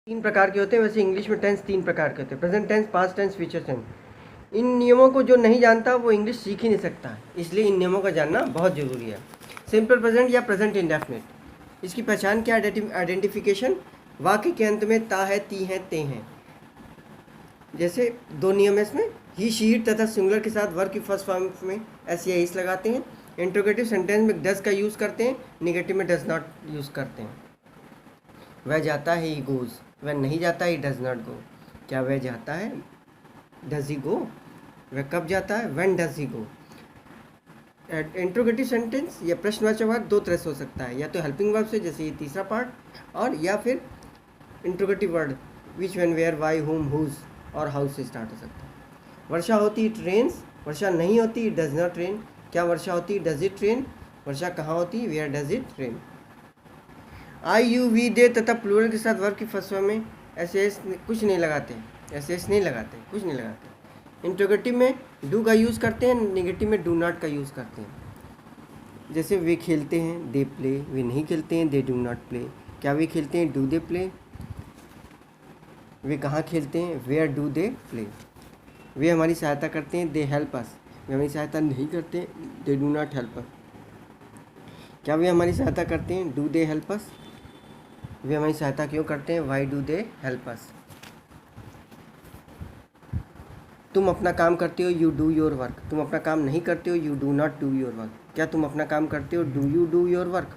तीन प्रकार के होते हैं, वैसे इंग्लिश में टेंस तीन प्रकार के होते हैं, present tense, past tense, future tense. इन नियमों को जो नहीं जानता वो इंग्लिश सीख ही नहीं सकता, इसलिए इन नियमों का जानना बहुत ज़रूरी है। सिंपल प्रेजेंट या प्रेजेंट इंडेफिनिट, इसकी पहचान क्या? आइडेंटिफिकेशन, वाक्य के अंत में ता है, ती हैं, ते हैं। जैसे दो नियम है इसमें, ही, शी, इट तथा सिंगुलर के साथ वर्ब की फर्स्ट फॉर्म में एस या इस लगाते हैं। इंट्रोगेटिव सेंटेंस में डज का यूज़ करते हैं, नेगेटिव में डज नॉट यूज़ करते हैं। वह जाता है, ही गोज़। वह नहीं जाता, ही डज नॉट गो। क्या वह जाता है? डज ही गो। वह कब जाता है? When does he go. Interrogative sentence या प्रश्नवाचक वाक्य दो तरह से हो सकता है, या तो हेल्पिंग वर्ब से, जैसे ये तीसरा पार्ट, और या फिर interrogative word which, when, where, why, whom, whose और हाउस से स्टार्ट हो सकता है। वर्षा होती, इट रेन्स। वर्षा नहीं होती, इट डज नॉट रेन। क्या वर्षा होती? Does it rain. वर्षा कहाँ होती? Where does it rain. I, you, we, they तथा प्लूरल के साथ वर्ब की फर्स्ट फॉर्म में ऐसे कुछ नहीं लगाते, ऐसे नहीं लगाते, कुछ नहीं लगाते। इंट्रोगेटिव में डू का यूज़ करते हैं, नेगेटिव में डू नॉट का यूज़ करते हैं। जैसे वे खेलते हैं, दे प्ले। वे नहीं खेलते हैं, दे डू नॉट प्ले। क्या वे खेलते हैं? Do they play. वे कहाँ खेलते हैं? Where do they play. वे हमारी सहायता करते हैं, दे हेल्प अस। वे हमारी सहायता नहीं करते, they do not help us. क्या वे हमारी सहायता करते हैं? Do they help us. वे हमारी सहायता क्यों करते हैं? Why do they help us. तुम अपना काम करते हो, यू डू योर वर्क। तुम अपना काम नहीं करते हो, you do not do your work. क्या तुम अपना काम करते हो? Do you do your work.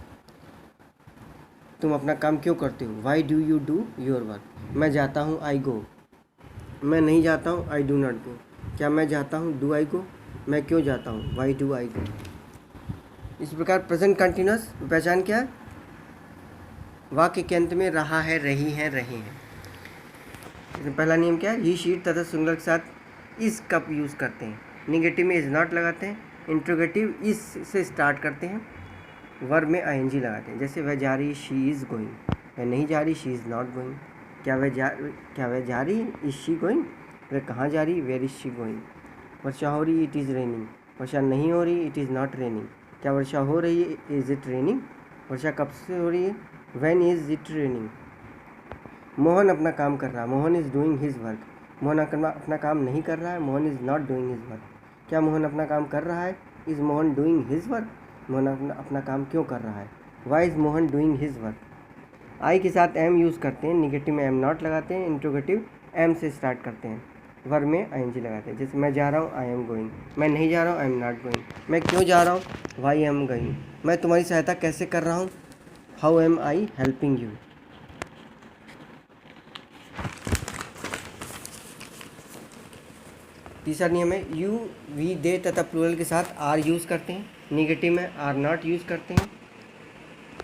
तुम अपना काम क्यों करते हो? Why do you do your work. मैं जाता हूँ, आई गो। मैं नहीं जाता हूँ, आई डू नॉट गो। क्या मैं जाता हूँ? डू आई गो। मैं क्यों जाता हूँ? वाई डू आई गो। इस प्रकार प्रेजेंट कंटिन्यूअस पहचान क्या है? वाक्य के अंत में रहा है, रही है, रहे हैं। इसमें पहला नियम क्या है? ही, शी, इट तथा सिंगुलर के साथ इस का यूज़ करते हैं, निगेटिव में इज नॉट लगाते हैं, इंट्रोगेटिव इस से स्टार्ट करते हैं, वर्ब में आईएनजी लगाते हैं। जैसे वह जा रही, शी इज़ गोइंग। वह नहीं जा रही, शी इज़ नॉट गोइंग। क्या वह जा रही? Is she going. वह कहाँ जा रही? Where is she going. वर्षा हो रही, इट इज़ रेनिंग। वर्षा नहीं हो रही, इट इज़ नॉट रेनिंग। क्या वर्षा हो रही है? Is it raining. वर्षा कब से हो रही है? When is it raining. Mohan अपना काम कर रहा है, Mohan is doing his work. Mohan अपना काम नहीं कर रहा है, Mohan is not doing his work. क्या मोहन अपना काम कर रहा है? Is Mohan doing his work. Mohan अपना काम क्यों कर रहा है? Why is Mohan doing his work. I के साथ एम यूज़ करते हैं, निगेटिव में एम नॉट लगाते हैं, इंट्रोगेटिव एम से स्टार्ट करते हैं, वर्ब में आईएनजी लगाते हैं। जैसे मैं जा रहा हूँ, आई एम गोइंग। मैं नहीं जा रहा हूँ, आई एम नॉट गोइंग। मैं क्यों जा रहा हूँ? Why am going. मैं तुम्हारी सहायता कैसे कर रहा हूँ? How am I helping you. तीसरा नियम है, यू, वी, दे तथा प्लूरल के साथ आर यूज़ करते हैं, निगेटिव में आर नॉट यूज़ करते हैं,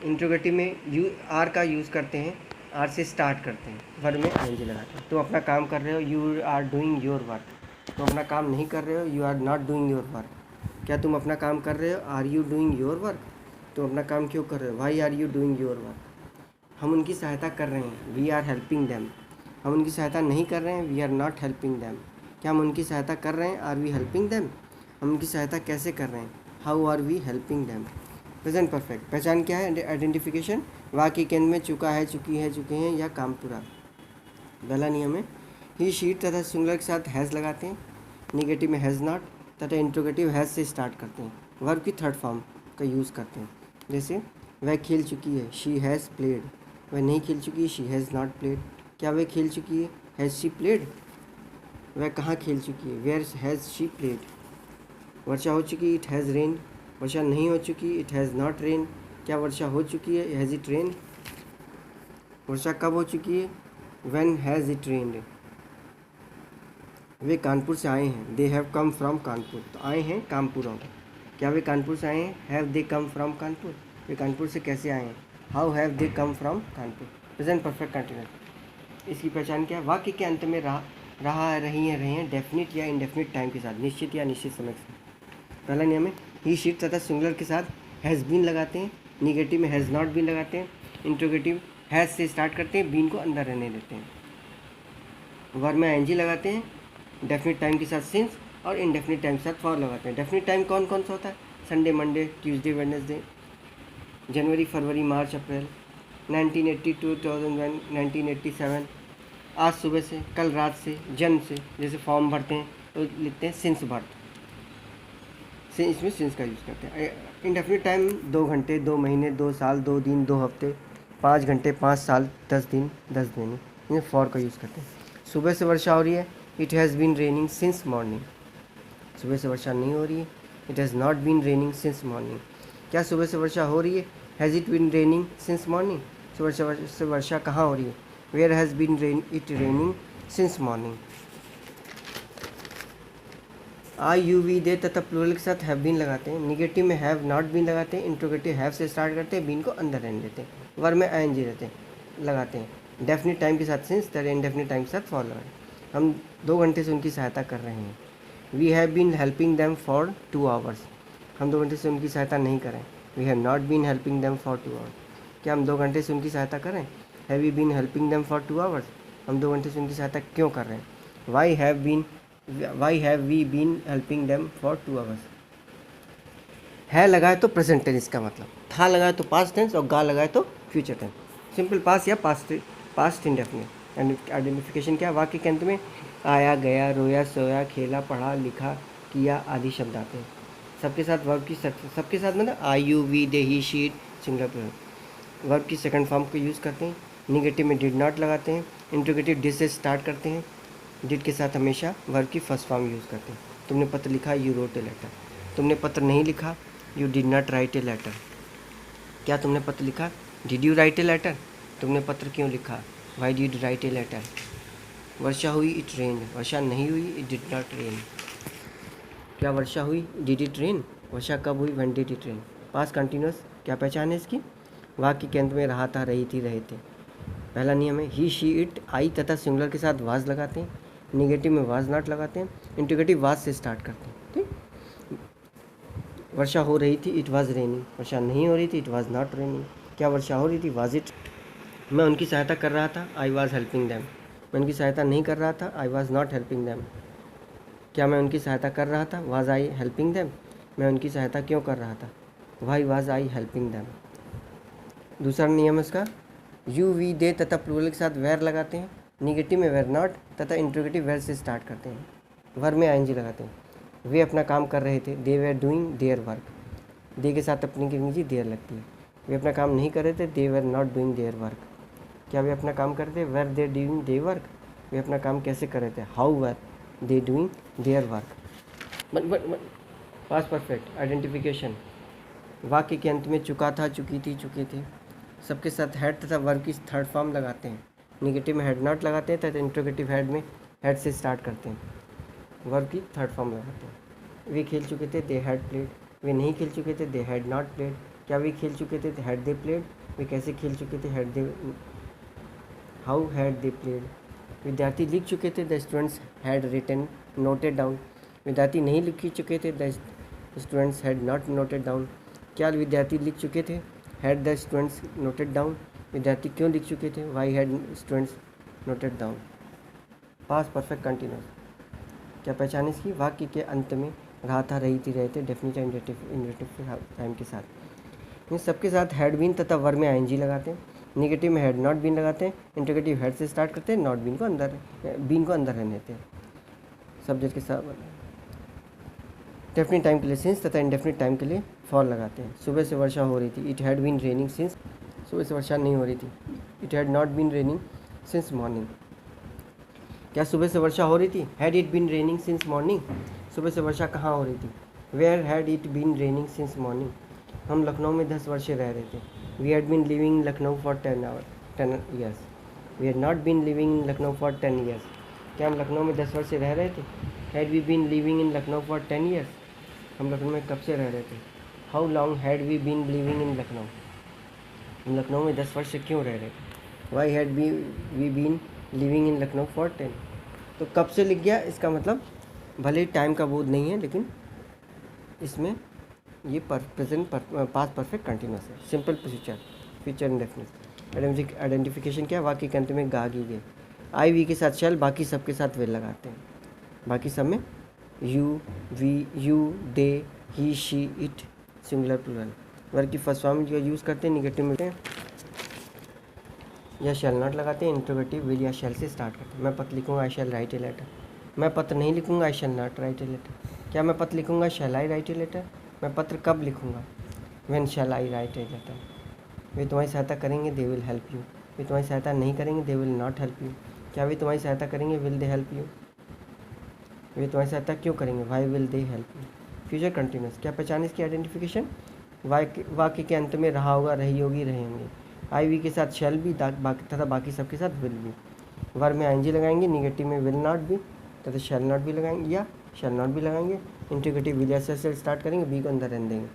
इंट्रोगेटिव में यू आर का यूज़ करते हैं, आर से स्टार्ट करते हैं, वर्ब में आईएनजी लगाते हैं। तुम अपना काम कर रहे हो, you are doing your work. तुम अपना काम नहीं कर रहे हो, you are not doing your work. क्या तुम अपना काम कर रहे हो? Are you doing your work. तुम अपना काम क्यों कर रहे हो? Why are you doing your work. हम उनकी सहायता कर रहे हैं, वी आर हेल्पिंग दैम। हम उनकी सहायता नहीं कर रहे हैं, we are not helping them. क्या हम उनकी सहायता कर रहे हैं? Are we helping them. हम उनकी सहायता कैसे कर रहे हैं? How are we helping them. Present perfect पहचान क्या है? आइडेंटिफिकेशन, वाक्य के अंत में चुका है, चुकी है, चुके हैं या काम पूरा। पहला नियम है, ही, शी, इट तथा सिंगुलर के साथ हैज़ लगाते हैं, निगेटिव में हैज़ नॉट तथा इंट्रोगेटिव हैज़ से स्टार्ट करते हैं, वर्ब की थर्ड फॉर्म का यूज़ करते हैं। जैसे वह खेल चुकी है, शी हैज़ प्लेड। वह नहीं खेल चुकी, शी हैज़ नॉट प्लेड। क्या वह खेल चुकी है? Has she played. वह कहाँ खेल चुकी है? Where has she played. वर्षा हो चुकी, इट हैज़ रेन। वर्षा नहीं हो चुकी, इट हैज़ नॉट रेन। क्या वर्षा हो चुकी है? Has it rain. वर्षा कब हो चुकी है? When has it rained. वे कानपुर से आए हैं, they have come from Kanpur. तो आए हैं कानपुरों। क्या वे कानपुर से आए हैं? Have they come from Kanpur. वे कानपुर से कैसे आए हैं? How have they come from Kanpur. Present perfect continuous. इसकी पहचान क्या है? वाक्य के अंत में रहा है, रही है, रहे हैं, डेफिनिट या इनडेफिनिट टाइम के साथ, निश्चित या निश्चित समय से। पहला नियम है, ही, शी तथा सिंगुलर के साथ हैज़ बीन लगाते हैं, निगेटिव में हैज़ नॉट बीन लगाते हैं, इंट्रोगेटिव हैज़ से स्टार्ट करते हैं, बीन को अंदर रहने देते हैं, वर्ब में आईएनजी लगाते हैं, डेफिनिट टाइम के साथ सिंस और इनडेफिनिट टाइम के साथ फॉर लगाते हैं। डेफिनिट टाइम कौन कौन सा होता है? संडे, मंडे, ट्यूसडे, वेडनेसडे, जनवरी, फरवरी, मार्च, अप्रैल। 1980 2001 1987, आज सुबह से, कल रात से, जन्म से, जैसे फॉर्म भरते हैं तो लिखते हैं सिंस बर्थ, से इसमें सिंस का यूज़ करते हैं। इंडेफिनिट टाइम 2 घंटे, 2 महीने, 2 साल, 2 दिन, 2 हफ्ते, 5 घंटे, 5 साल, 10 दिन, 10 दिन, इसमें फॉर का यूज़ करते हैं। सुबह से वर्षा हो रही है, it has been raining since morning. सुबह से वर्षा नहीं हो रही है, it has not been raining since morning. क्या सुबह से वर्षा हो रही है? Has it been raining since morning. सुबह से वर्षा कहाँ हो रही है? Where has been it raining since morning. I you we they तथा प्लूरल के साथ हैव बीन लगाते हैं, निगेटिव में हैव नॉट बीन लगाते हैं, इंट्रोगेटिव हैव से स्टार्ट करते हैं, बीन को अंदर रहने देते हैं, वर्ब में आई एन जी रहते हैं लगाते हैं, डेफिनिट टाइम के साथ सिंस, तरह इंडेफिनिट टाइम के साथ फॉर लगाएं। हम 2 घंटे से उनकी सहायता कर रहे हैं। We have been helping them for 2 hours. हम 2 घंटे से उनकी सहायता नहीं करें। We have not been helping them for 2 hours. क्या हम 2 घंटे से उनकी सहायता करें? Have you been helping them for 2 hours. हम 2 घंटे से उनकी सहायता क्यों कर रहे हैं? Why have we been helping them for 2 hours. है लगाए तो प्रेजेंट टेंस का मतलब, था लगाए तो पास्ट टेंस और गा लगाए तो फ्यूचर टेंस, सिंपल पास्ट या पास्ट इंडेफिनिट। आइडेंटिफिकेशन क्या? वाक्य के अंत में आया, गया, रोया, सोया, खेला, पढ़ा, लिखा, किया आदि शब्द आते हैं। सबके साथ वर्ब की सबके साथ मतलब I you we they he she it singular plural. Verb की सेकंड फॉर्म को यूज़ करते हैं। निगेटिव में डिड नॉट लगाते हैं। इंट्रोगेटिव डिड से स्टार्ट करते हैं। डिड के साथ हमेशा वर्ब की फर्स्ट फॉर्म यूज़ करते हैं। तुमने पत्र लिखा, यू रोट ए लेटर। तुमने पत्र नहीं लिखा, you did not write a letter. क्या तुमने पत्र लिखा? Did you write a letter. तुमने पत्र क्यों लिखा? Why did you write a letter. वर्षा हुई, इट रेन। वर्षा नहीं हुई, इट डिड नॉट रेन। क्या वर्षा हुई? Did it rain. वर्षा कब हुई? When did it rain. Past continuous क्या पहचान है इसकी? वाक्य के अंत में रहा था, रही थी, रहे थे। पहला नियम है ही शी इट आई तथा सिंगुलर के साथ वाज लगाते हैं। निगेटिव में वाज नॉट लगाते हैं। इंट्रोगेटिव वाज से स्टार्ट करते हैं। ठीक। वर्षा हो रही थी, इट वाज रेनिंग। वर्षा नहीं हो रही थी, इट वाज नॉट रेनिंग। क्या वर्षा हो रही थी? Was it. मैं उनकी सहायता कर रहा था, आई वाज हेल्पिंग दैम। मैं उनकी सहायता नहीं कर रहा था, I was not helping them. क्या मैं उनकी सहायता कर रहा था? Was I helping them. मैं उनकी सहायता क्यों कर रहा था? Why was I helping them. दूसरा नियम है इसका, यू वी दे तथा प्लूरल के साथ वेर लगाते हैं। निगेटिव में वेर नॉट तथा इंट्रोगेटिव वेर से स्टार्ट करते हैं। वर्ब में आईएनजी लगाते हैं। वे अपना काम कर रहे थे, they were doing their work. They के साथ अपनी की इंग्लिश देयर लगती है। वे अपना काम नहीं कर रहे थे, they were not doing their work. क्या वे अपना काम कर रहे थे? Were they doing they work. वे अपना काम कैसे कर रहे थे? How were they doing their work. Past perfect identification. वाक्य के अंत में चुका था, चुकी थी, चुके थे, सबके साथ हैड तथा वर्ब की थर्ड फॉर्म लगाते हैं। निगेटिव में हैड नॉट लगाते हैं तथा इंट्रोगेटिव हैड में हैड से स्टार्ट करते हैं। वर्ब की थर्ड फॉर्म लगाते हैं। वे खेल चुके थे, दे हैड प्लेड। वे नहीं खेल चुके थे, दे हैड नॉट प्लेड। क्या वे खेल चुके थे? Had they played. वे कैसे खेल चुके थे? Had they how had they played. विद्यार्थी लिख चुके थे, the students had written noted down. विद्यार्थी नहीं लिख चुके थे, the students had not noted down. क्या विद्यार्थी लिख चुके थे? Had the students noted down. विद्यार्थी क्यों लिख चुके थे? Why had students noted down. Past perfect continuous क्या पहचान इसकी? वाक्य के अंत में रहा था, रही थी, रहे थे, डेफिनेटिव इंडेफिनिट टाइम के साथ। इन सबके साथ हैड बीन तथा वर्ब में आईएनजी लगाते हैं। निगेटिव में हैड नॉट बीन लगाते हैं। इंट्रोगेटिव हैड से स्टार्ट करते हैं। नॉट बीन को अंदर रहने देते हैं। सब्जेक्ट के साथ डेफिनेट टाइम के लिए सिंस तथा इंडेफिनिट टाइम के लिए फॉर लगाते हैं। सुबह से वर्षा हो रही थी, it had been raining since. सुबह से वर्षा नहीं हो रही थी, it had not been raining since morning. क्या सुबह से वर्षा हो रही थी? Had it been raining since morning. सुबह से वर्षा कहाँ हो रही थी? Where had it been raining since morning. हम लखनऊ में 10 वर्षे रह रहे थे। We had been living in Lucknow for 10 years. We had not been living in Lucknow for 10 years. क्या हम लखनऊ में 10 वर्षे रह रहे थे? Had we been living in Lucknow for 10 years. हम लखनऊ में कब से रह रहे थे? How long had we been living in Lucknow. हम लखनऊ में 10 वर्ष से क्यों रह रहे थे? Why had we been living in Lucknow for 10। तो कब से लिख गया, इसका मतलब भले ही टाइम का बोध नहीं है, लेकिन इसमें ये प्रेजेंट पास्ट परफेक्ट कंटिन्यूस है। Simple future indefinite. आइडेंटिफिकेशन क्या? वाक्य के अंत में गा गी गई। आई वी के साथ शैल, बाकी सब के साथ विल लगाते हैं। बाकी सब में you we, you, they, he, she, it, singular plural. Verb की फर्स्ट फॉर्म जो यूज़ करते हैं। निगेटिव में या शैल नॉट लगाते हैं। इंट्रोगेटिव विल या शैल से स्टार्ट करते हैं। मैं पत्र लिखूंगा, I shall write a letter. मैं पत्र नहीं लिखूंगा, I shall not write a letter. क्या मैं पत्र लिखूंगा, शैल आई राइट ए लेटर। मैं पत्र कब लिखूंगा, when shall I write a letter. वे तुम्हारी सहायता करेंगे, दे विल हेल्प यू। वे तुम्हारी सहायता नहीं करेंगे, they will not help you. क्या वे तुम्हारी सहायता करेंगे, विल दे हेल्प यू। वे तुम्हारी सहायता क्यों करेंगे, why will they help you. Future continuous, क्या पहचान इसकी आइडेंटिफिकेशन। वाक्य के अंत में रहा होगा, रही होगी, रहे होंगे। आई वी के साथ शैल भी तथा बाकी सबके साथ विल भी। वर्ब में आईएनजी लगाएंगे, निगेटिव में विल नॉट भी तथा शैल नॉट भी लगाएंगे या शैल नॉट भी लगाएंगे। इंट्रोगेटिव विल या शैल से स्टार्ट करेंगे, बी को अंदर रहने देंगे।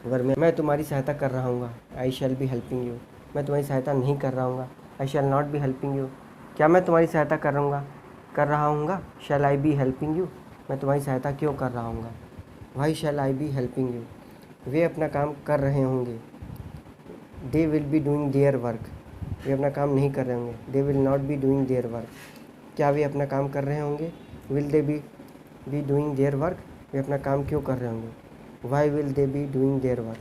वर्ब में मैं तुम्हारी सहायता कर रहा हूँ, I shall be helping you. मैं तुम्हारी सहायता नहीं कर रहा हूँ, I shall not be helping you. क्या मैं तुम्हारी सहायता कर रहा हूँ, shall I be helping you. मैं तुम्हारी सहायता क्यों कर रहा हूँ, why shall I be helping you. वे अपना काम कर रहे होंगे, they will be doing their work. वे अपना काम नहीं कर रहे होंगे, they will not B doing their work. क्या वे अपना काम कर रहे होंगे, will they be doing their work. वे अपना काम क्यों कर रहे होंगे, why will they be doing their work.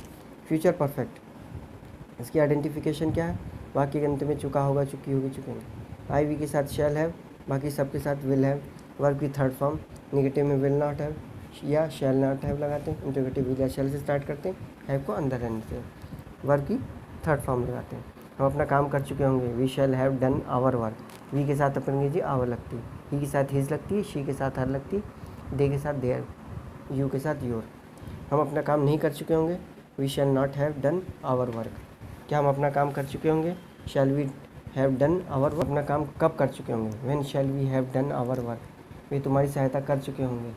Future perfect, इसकी आइडेंटिफिकेशन क्या है, वाक्य के अंत में चुका होगा, चुकी होगी, चुकेंगे। आई वी के साथ शैल हैव, बाकी सबके साथ विल हैव। वर्ब की थर्ड फॉर्म, निगेटिव में विल नॉट हैव या शैल नॉट हैव लगाते हैं। इंट्रोगेटिव विल या शैल से स्टार्ट करते हैं, हैव को अंदर रहने देते हैं। वर्ब की थर्ड फॉर्म लगाते हैं। हम अपना काम कर चुके होंगे, we shall have done our work. We के साथ अपन अंग्रेजी आवर लगती है, ही के साथ हिज लगती है, शी के साथ हर लगती है, दे के साथ देयर, यू के साथ योर। हम अपना काम नहीं कर चुके होंगे, we shall not have done our work. क्या हम अपना काम कर चुके होंगे, shall we have done our work. अपना काम कब कर चुके होंगे, when shall we have done our work. वे तुम्हारी सहायता कर चुके होंगे,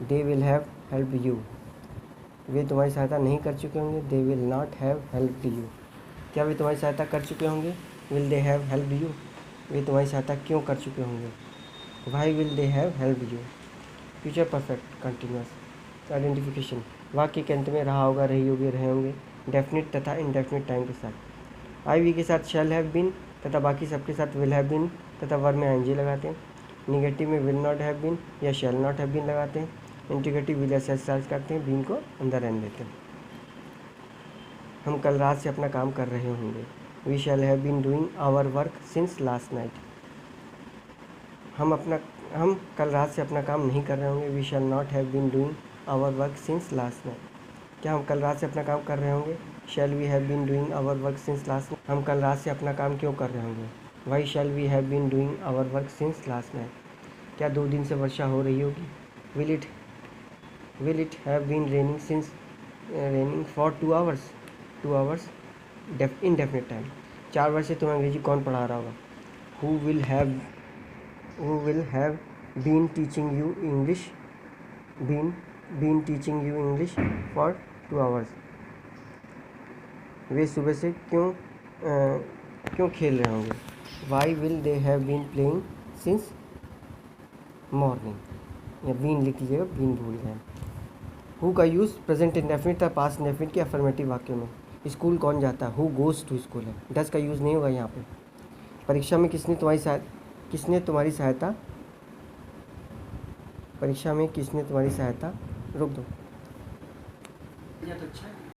they will have help you. वे तुम्हारी सहायता नहीं कर चुके होंगे, they will not have helped you. क्या वे तुम्हारी सहायता कर चुके होंगे, will they have helped you. वे तुम्हारी सहायता क्यों कर चुके होंगे, why will they have helped you. Future perfect continuous identification, वाक्य के अंत में रहा होगा, रही होगी, रहे होंगे, डेफिनिट तथा इनडेफिनिट टाइम के साथ। आई वी के साथ शैल हैव बीन तथा बाकी सबके साथ विल हैव बीन तथा वर्ब में आईएनजी लगाते हैं। निगेटिव में विल नॉट हैव बीन या शैल नॉट हैव बीन लगाते हैं। इंट्रोगेटिव विल या शैल स्टार्ट करते हैं, बीन को अंदर रहने देते हैं। हम कल रात से अपना काम कर रहे होंगे, we shall have been doing our work since last night. हम कल रात से अपना काम नहीं कर रहे होंगे, we shall not have been doing our work since last night. क्या हम कल रात से अपना काम कर रहे होंगे, shall we have been doing our work since last night. हम कल रात से अपना काम क्यों कर रहे होंगे, why shall we have been doing our work since last night. क्या 2 दिन से वर्षा हो रही होगी, will it have been raining for 2 hours। 2 hours indefinite time. 4 वर्ष से तुम्हें अंग्रेजी कौन पढ़ा रहा होगा, who will have been teaching you English for 2 hours। वे सुबह से क्यों खेल रहे होंगे, why will they have been playing since morning. या बीन लिख लीजिएगा, बीन भूल गए। हु का यूज़ प्रेजेंट इंडेफिनिट था पास्ट इंडेफिनिट के अफर्मेटिव वाक्यों में। स्कूल कौन जाता है, हु गोज़ टू स्कूल है, डज का यूज़ नहीं होगा यहाँ पे। परीक्षा में किसने तुम्हारी सहायता, रुक दो।